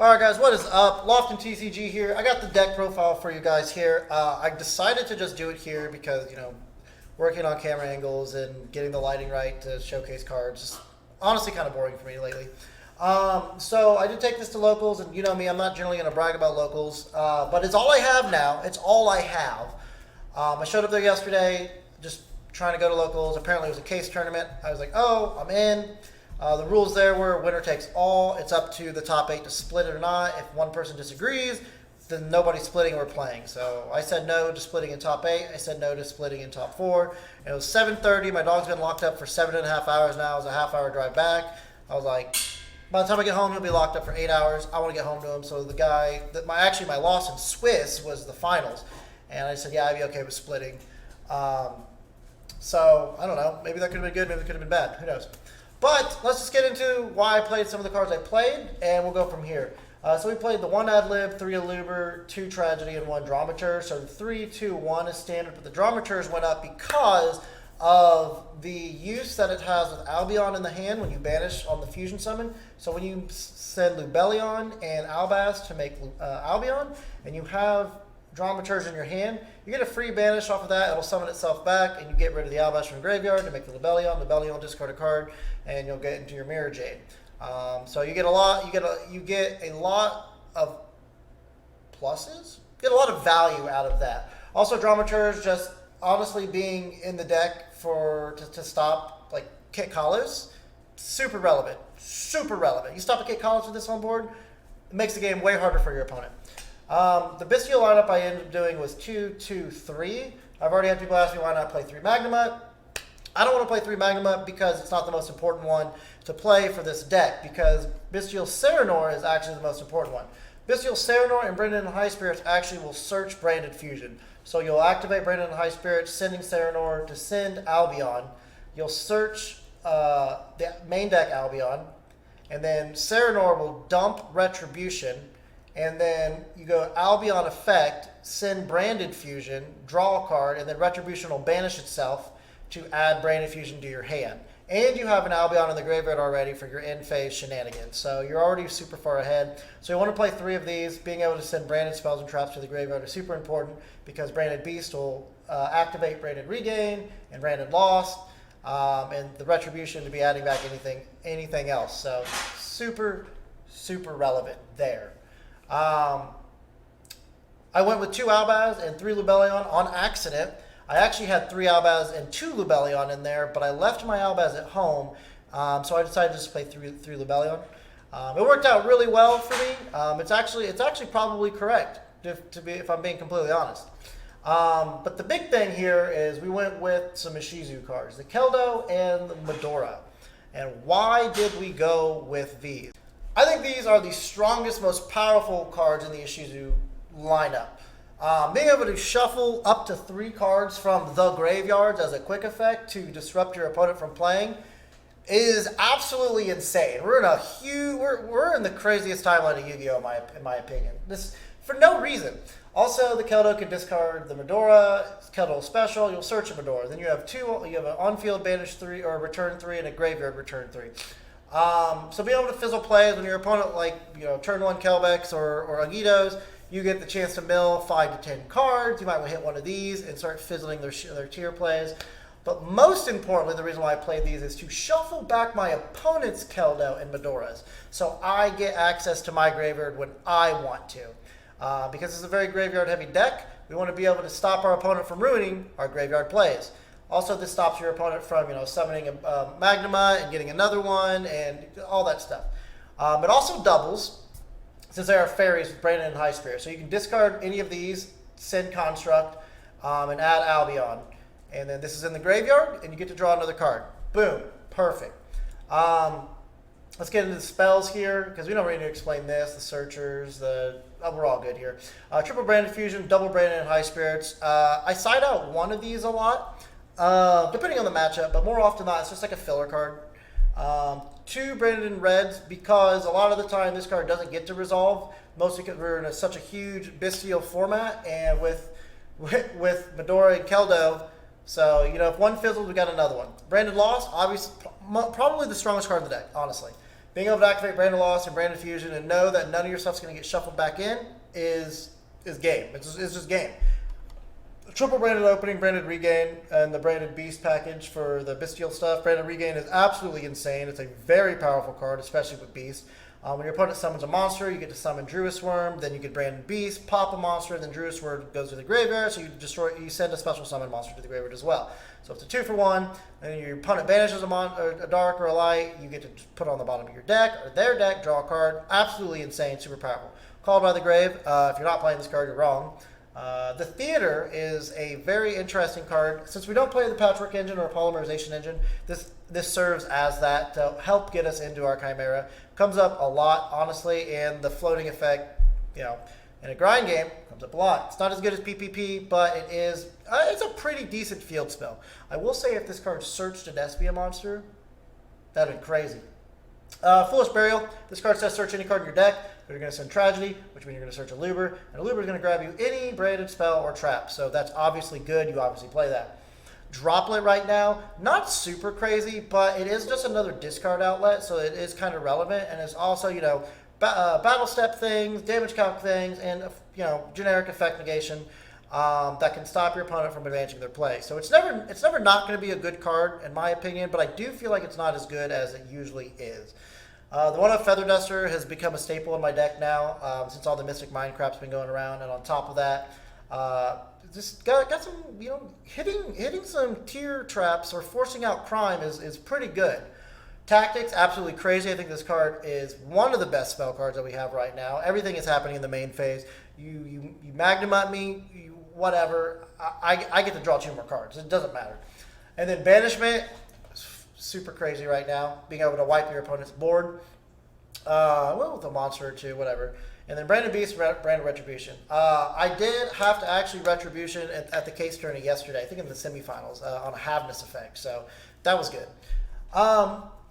Alright guys, what is up? LoftonTcg here. I got the deck profile for you guys here. I decided to just do it here because, working on camera angles and getting the lighting right to showcase cards is honestly kind of boring for me lately. So I did take this to locals, and you know me, I'm not generally going to brag about locals, but it's all I have now. It's all I have. I showed up there yesterday just trying to go to locals. Apparently it was a case tournament. I was like, oh, I'm in. The rules there were winner takes all. It's up to the top 8 to split it or not. If one person disagrees, then nobody's splitting or playing. So I said no to splitting in top 8. I said no to splitting in top 4. And it was 7:30. My dog's been locked up for 7.5 hours now. It was a half-hour drive back. I was like, by the time I get home, he'll be locked up for 8 hours. I want to get home to him. So the guy, my loss in Swiss was the finals. And I said, yeah, I'd be okay with splitting. So I don't know. Maybe that could have been good. Maybe it could have been bad. Who knows? But let's just get into why I played some of the cards I played, and we'll go from here. So we played the 1 ad lib, 3 eluber, 2 tragedy, and 1 dramaturge. So the 3, 2, 1 is standard, but the dramaturge went up because of the use that it has with Albion in the hand when you banish on the fusion summon. So when you send Lubellion and Albaz to make Albion, and you have dramaturge in your hand, you get a free banish off of that. It'll summon itself back, and you get rid of the Albaz from the graveyard to make the Lubellion. Lubellion will discard a card, and you'll get into your Mirror Jade. So you get a lot. You get a lot of pluses. You get a lot of value out of that. Also, dramaturge just honestly being in the deck to stop like Kit Kalos, super relevant. Super relevant. You stop a Kit Kalos with this on board, it makes the game way harder for your opponent. The Bystial lineup I ended up doing was 2, 2, 3. I've already had people ask me why not play 3 Magnamut. I don't want to play 3 Magnamut because it's not the most important one to play for this deck, because Bystial Serenor is actually the most important one. Bystial Serenor and Branded and High Spirits actually will search Branded Fusion. So you'll activate Branded and High Spirits, sending Serenor to send Albion. You'll search the main deck Albion, and then Serenor will dump Retribution. And then you go Albion effect, send Branded Fusion, draw a card, and then Retribution will banish itself to add Branded Fusion to your hand. And you have an Albion in the graveyard already for your end phase shenanigans. So you're already super far ahead. So you want to play 3 of these. Being able to send Branded spells and traps to the graveyard is super important, because Branded Beast will activate Branded Regain and Branded Lost, and the Retribution to be adding back anything else. So super, super relevant there. I went with 2 Albaz and 3 Lubellion on accident. I actually had 3 Albaz and 2 Lubellion in there, but I left my Albaz at home, so I decided to just play 3 Lubellion. It worked out really well for me. It's actually probably correct, if I'm being completely honest. But the big thing here is we went with some Ishizus cards, the Keldo and the Medora. And why did we go with these? I think these are the strongest, most powerful cards in the Ishizus lineup. Being able to shuffle up to 3 cards from the graveyards as a quick effect to disrupt your opponent from playing is absolutely insane. We're in the craziest timeline of Yu-Gi-Oh! in my opinion. This for no reason. Also, the Keldo can discard the Medora. Keldo special. You'll search a Medora. Then you have an on-field banish 3 or return 3 and a graveyard return 3. So being able to fizzle plays when your opponent, turn 1 Kelbex or Agitos, you get the chance to mill 5 to 10 cards. You might hit one of these and start fizzling their tier plays. But most importantly, the reason why I played these is to shuffle back my opponent's Keldo and Medoras, so I get access to my graveyard when I want to. Because it's a very graveyard-heavy deck, we want to be able to stop our opponent from ruining our graveyard plays. Also, this stops your opponent from, summoning a Magnamut and getting another one and all that stuff. It also doubles, since there are fairies with Branded and High Spirit. So you can discard any of these, send Construct, and add Albion. And then this is in the graveyard, and you get to draw another card. Boom. Perfect. Let's get into the spells here, because we don't really need to explain this. The Searchers, we're all good here. Triple Branded Fusion, double Branded and High Spirits. I side out one of these a lot, depending on the matchup, but more often than not, it's just like a filler card. 2 Branded in Reds, because a lot of the time this card doesn't get to resolve, mostly because we're in such a huge Bystial format, and with Medora and Keldo, so if one fizzles, we got another one. Branded Lost, obviously, probably the strongest card in the deck, honestly. being able to activate Branded Lost and Branded Fusion and know that none of your stuff's going to get shuffled back in is game. It's just game. Triple Branded Opening, Branded Regain, and the Branded Beast package for the Bystial stuff. Branded Regain is absolutely insane. It's a very powerful card, especially with Beast. When your opponent summons a monster, you get to summon Druid Worm, then you get Branded Beast, pop a monster, then Druid Worm goes to the graveyard, so you send a special summon monster to the graveyard as well. So it's a 2-for-1, and your opponent banishes a dark or a light, you get to put it on the bottom of your deck, or their deck, draw a card. Absolutely insane, super powerful. Called by the Grave. If you're not playing this card, you're wrong. The Theater is a very interesting card. Since we don't play the Patchwork engine or polymerization engine, this serves as that to help get us into our Chimera. Comes up a lot, honestly, and the floating effect, in a grind game, comes up a lot. It's not as good as PPP, but it's a pretty decent field spell. I will say if this card searched an Espia monster, that'd be crazy. Foolish Burial. This card says search any card in your deck. But you're going to send Tragedy, which means you're going to search a Luber. And a Luber is going to grab you any branded spell or trap. So that's obviously good. You obviously play that. Droplet right now, not super crazy, but it is just another discard outlet. So it is kind of relevant. And it's also, battle step things, damage calc things, and, generic effect negation that can stop your opponent from advancing their play. So it's never not going to be a good card, in my opinion, but I do feel like it's not as good as it usually is. The one-up Feather Duster has become a staple in my deck now since all the Mystic Mind crap's been going around, and on top of that, just got some, hitting some tier traps or forcing out crime is pretty good. Tactics, absolutely crazy. I think this card is one of the best spell cards that we have right now. Everything is happening in the main phase. You Magnum at me, whatever. I get to draw 2 more cards. It doesn't matter. And then Banishment, super crazy right now. Being able to wipe your opponent's board. With a monster or 2, whatever. And then Branded Beast, Branded Retribution. I did have to actually Retribution at the case tourney yesterday, I think in the semifinals, on a Havness effect. So that was good.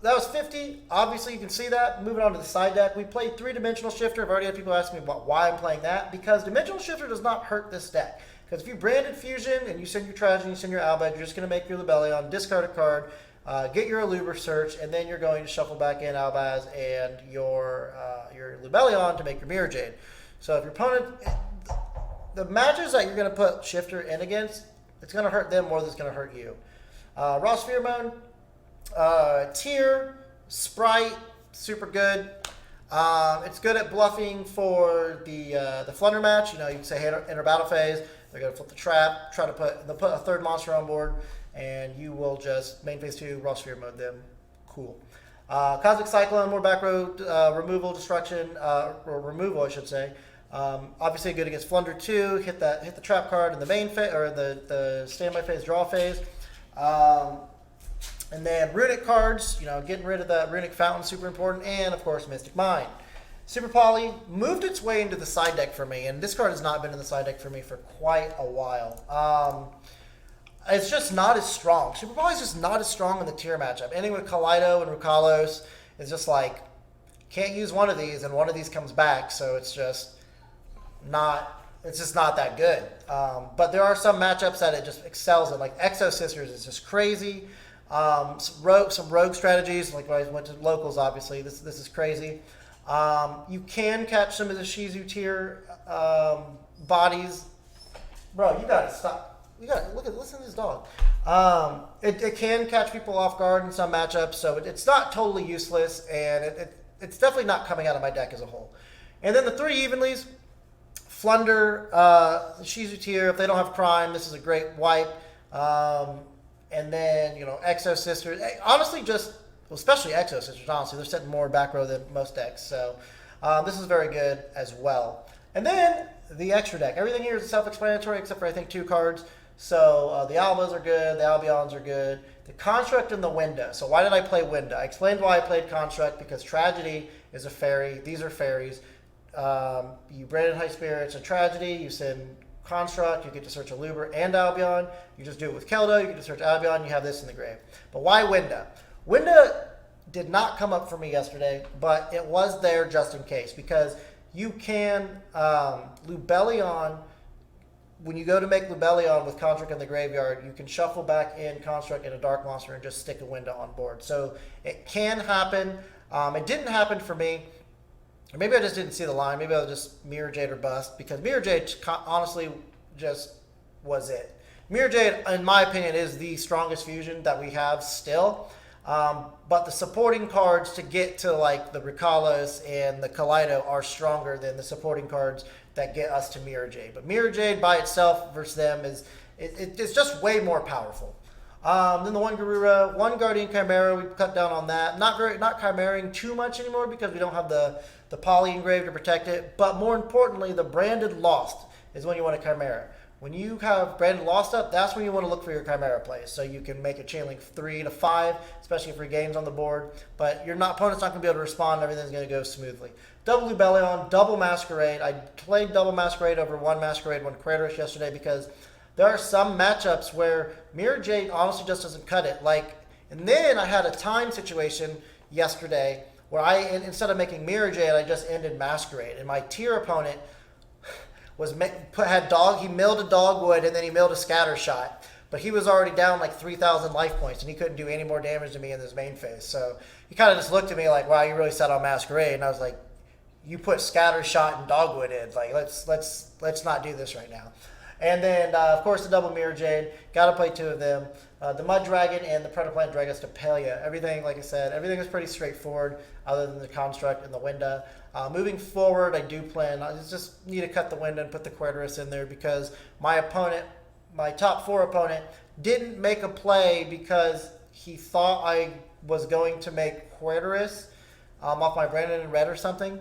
That was 50. Obviously, you can see that. Moving on to the side deck, we played 3-Dimensional Shifter. I've already had people ask me about why I'm playing that. Because Dimensional Shifter does not hurt this deck. Because if you Branded Fusion and you send your Tragedy, you send your Albed, you're just going to make your Libellion, discard a card, get your Aluber search, and then you're going to shuffle back in Albaz and your Libellion to make your Mirror Jade. So if your opponent, the matches that you're going to put Shifter in against, it's going to hurt them more than it's going to hurt you. Raw Pheromone, Tier, Sprite, super good. It's good at bluffing for the Flunder match. You can say, hey, enter battle phase. They're going to flip the trap, they'll put a 3rd monster on board, and you will just main phase 2, raw sphere mode them. Cool. Cosmic Cyclone, more back row removal, destruction, or removal, I should say. Obviously good against Flunder 2, hit the trap card in the main phase, or the standby phase, draw phase. And then Runic cards, getting rid of that Runic Fountain, super important, and of course Mystic Mind. Super Poly moved its way into the side deck for me, and this card has not been in the side deck for me for quite a while. It's just not as strong. Super Poly is just not as strong in the tier matchup. Anything with Kaleido and Rukalos is just like, can't use one of these, and one of these comes back, so it's just not that good. But there are some matchups that it just excels in, like Exo Sisters is just crazy. Some rogue strategies, like when I went to locals, obviously, this is crazy. You can catch some of the Ishizus tier bodies. Bro, you gotta stop. Listen to this dog. It can catch people off guard in some matchups, so it's not totally useless, and it's definitely not coming out of my deck as a whole. And then the 3 Evenlies, Flunder, Ishizus tier, if they don't have crime, this is a great wipe. And then, Exo Sisters, honestly especially Exo Sisters, honestly, they're setting more back row than most decks, so this is very good as well. And then the extra deck. Everything here is self-explanatory except for, I think, 2 cards. So the Albas are good, the Albions are good. The Construct and the Winda. So why did I play Winda? I explained why I played Construct, because Tragedy is a fairy. These are fairies. You Branded High Spirits and Tragedy. You send Construct, you get to search a Luber and Albion. You just do it with Keldo, you get to search Albion, you have this in the grave. But why Winda? Winda did not come up for me yesterday, but it was there just in case, because you can Lubellion. When you go to make Libellion with Construct in the graveyard, you can shuffle back in Construct and a Dark Monster and just stick a Winda on board. So it can happen. It didn't happen for me. Or maybe I just didn't see the line. Maybe I was just Mirror Jade or bust, because Mirror Jade honestly just was it. Mirror Jade, in my opinion, is the strongest fusion that we have still. But the supporting cards to get to like the Ricalas and the Kaleido are stronger than the supporting cards that get us to Mirror Jade. But Mirror Jade by itself versus them it's just way more powerful. Then the one Garura, one Guardian Chimera, we cut down on that. Not Chimeraing too much anymore because we don't have the poly engraved to protect it. But more importantly, the branded Lost is when you want a Chimera. When you have branded Lost up, that's when you want to look for your Chimera plays. So you can make a chain link 3 to 5, especially if your game's on the board. But your opponent's not going to be able to respond. Everything's going to go smoothly. Double Lubellion, double Masquerade. I played double Masquerade over one Masquerade, one Kratos yesterday because there are some matchups where Mirror Jade honestly just doesn't cut it. And then I had a time situation yesterday where instead of making Mirror Jade, I just ended Masquerade. And my tier opponent he milled a Dogwood and then he milled a Scatter Shot. But he was already down like 3,000 life points and he couldn't do any more damage to me in this main phase. So he kind of just looked at me like, wow, you really set on Masquerade. And I was like, you put Scatter Shot and Dogwood in. Like, let's not do this right now. And then, of course, the double Mirror Jade. Got to play 2 of them. The Mud Dragon and the Predaplant Dragostapelia. Everything, like I said, everything is pretty straightforward other than the Construct and the Winda. Moving forward, I do plan. I just need to cut the Winda and put the Querterus in there because my opponent, my top 4 opponent, didn't make a play because he thought I was going to make Querterus off my Brandon and Red or something.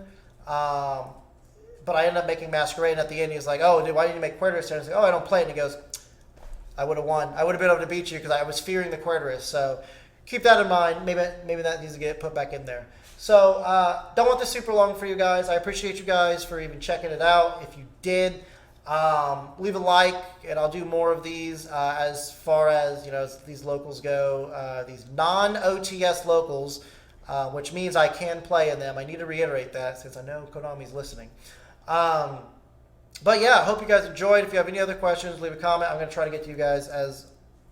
But I ended up making Masquerade, and at the end he was like, oh, dude, why didn't you make Querterus? And I was like, oh, I don't play it. And he goes, I would have won. I would have been able to beat you because I was fearing the Querterus. So keep that in mind. Maybe that needs to get put back in there. So don't want this super long for you guys. I appreciate you guys for even checking it out. If you did, leave a like, and I'll do more of these as far as as these locals go. These non-OTS locals, which means I can play in them. I need to reiterate that since I know Konami's listening. But yeah, I hope you guys enjoyed. If you have any other questions, leave a comment. I'm going to try to get to you guys as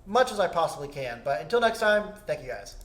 much as I possibly can. But until next time, thank you guys.